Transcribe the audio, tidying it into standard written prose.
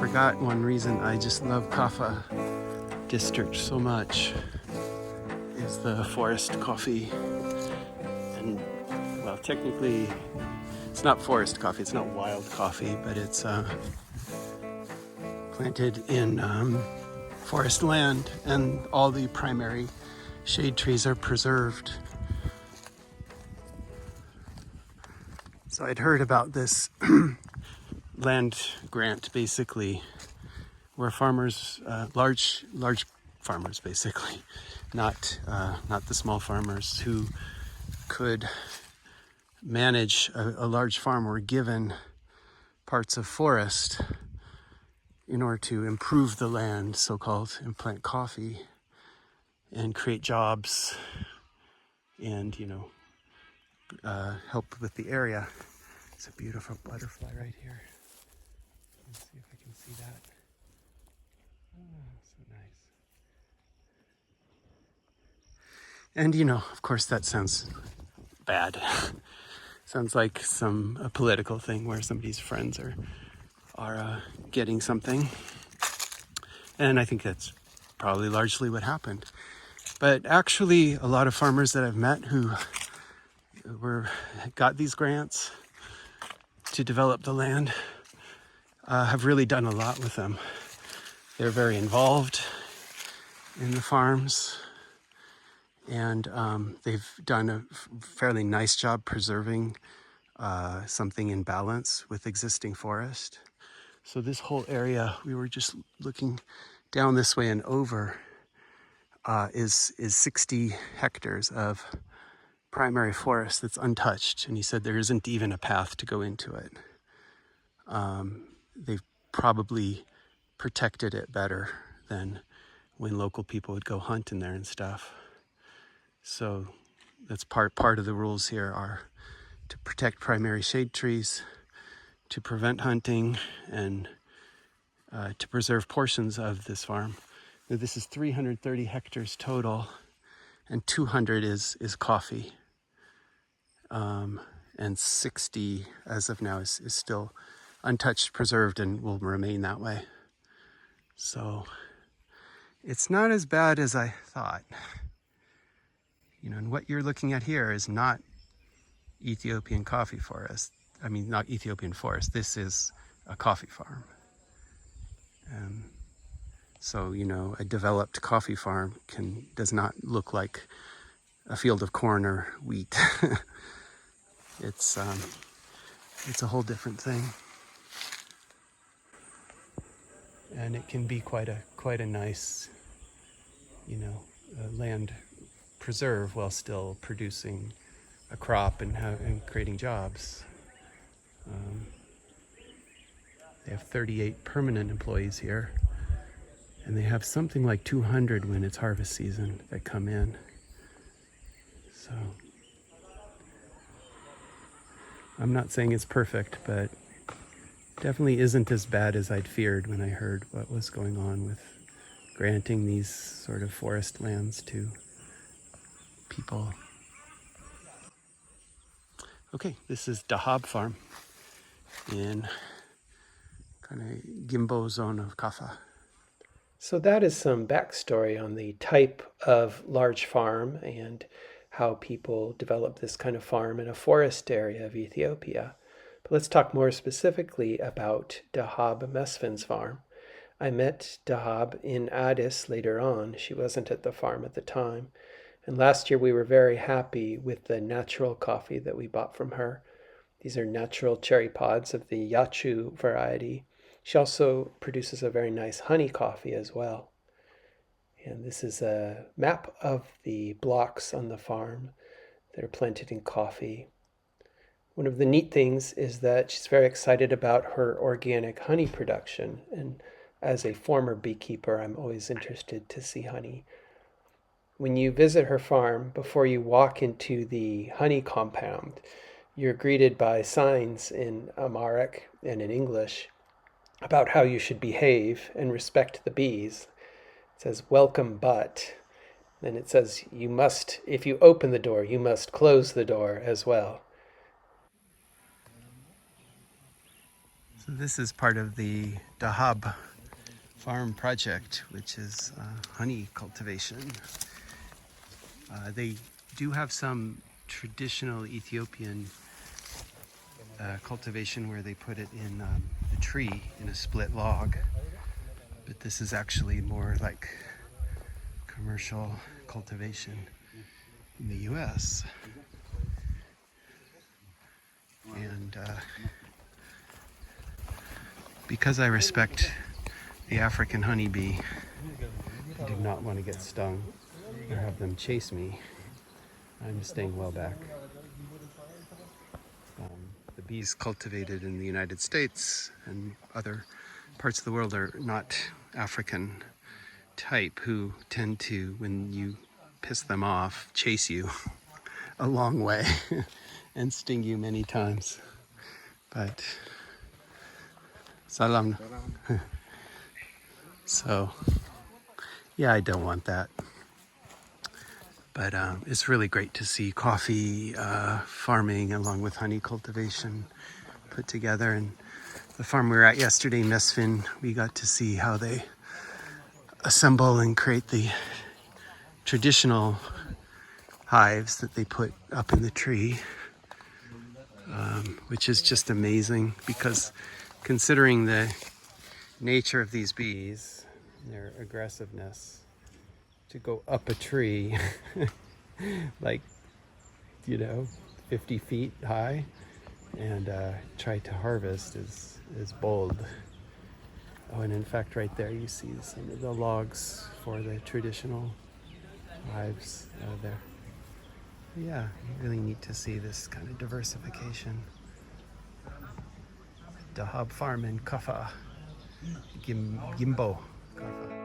forgot one reason I just love Kafa district so much is the forest coffee. And well, technically it's not forest coffee, it's not wild coffee, but it's planted in forest land, and all the primary shade trees are preserved. So I'd heard about this land grant, basically, where farmers, large farmers, basically, not the small farmers who could manage a large farm, were given parts of forest in order to improve the land, so-called, and plant coffee and create jobs and, help with the area. It's a beautiful butterfly right here. Let's see if I can see that. Oh, so nice. And, of course, that sounds bad. Sounds like a political thing where somebody's friends are getting something. And I think that's probably largely what happened. But actually, a lot of farmers that I've met who got these grants to develop the land have really done a lot with them. They're very involved in the farms, and they've done a fairly nice job preserving something in balance with existing forest. So this whole area, we were just looking down this way and over, is 60 hectares of primary forest that's untouched. And he said there isn't even a path to go into it. They've probably protected it better than when local people would go hunt in there and stuff. So that's part of the rules here are to protect primary shade trees, to prevent hunting, and to preserve portions of this farm. Now, this is 330 hectares total, and 200 is coffee. And 60 as of now is still untouched, preserved, and will remain that way. So it's not as bad as I thought. And what you're looking at here is not Ethiopian coffee forest. I mean, not Ethiopian forest. This is a coffee farm. So, a developed coffee farm does not look like a field of corn or wheat. It's a whole different thing. And it can be quite a nice, land preserve while still producing a crop and creating jobs. They have 38 permanent employees here, and they have something like 200 when it's harvest season that come in. So I'm not saying it's perfect, but definitely isn't as bad as I'd feared when I heard what was going on with granting these sort of forest lands to people. Okay, this is Dahab farm in kind of Gimbo zone of Kafa. So that is some backstory on the type of large farm and how people develop this kind of farm in a forest area of Ethiopia. But let's talk more specifically about Dehab Mesfin's farm. I met Dahab in Addis later on. She wasn't at the farm at the time. And last year we were very happy with the natural coffee that we bought from her. These are natural cherry pods of the Yachu variety. She also produces a very nice honey coffee as well. And this is a map of the blocks on the farm that are planted in coffee. One of the neat things is that she's very excited about her organic honey production. And as a former beekeeper, I'm always interested to see honey. When you visit her farm, before you walk into the honey compound, you're greeted by signs in Amharic and in English about how you should behave and respect the bees. It says, "Welcome, but." Then it says, you must, if you open the door, you must close the door as well. So this is part of the Dahab farm project, which is honey cultivation. They do have some traditional Ethiopian cultivation where they put it in a tree in a split log, but this is actually more like commercial cultivation in the US. And because I respect the African honeybee, I do not want to get stung or have them chase me. I'm staying well back. The bees cultivated in the United States and other parts of the world are not African type, who tend to, when you piss them off, chase you a long way and sting you many times. But salam. So yeah, I don't want that. But it's really great to see coffee farming along with honey cultivation put together. And the farm we were at yesterday, Mesfin, we got to see how they assemble and create the traditional hives that they put up in the tree, which is just amazing, because considering the nature of these bees, their aggressiveness, to go up a tree like, 50 feet high and try to harvest is bold. Oh, and in fact right there you see some of the logs for the traditional hives there. Yeah, you really need to see this kind of diversification. Dahab farm in Kafa, Gimbo, Kafa.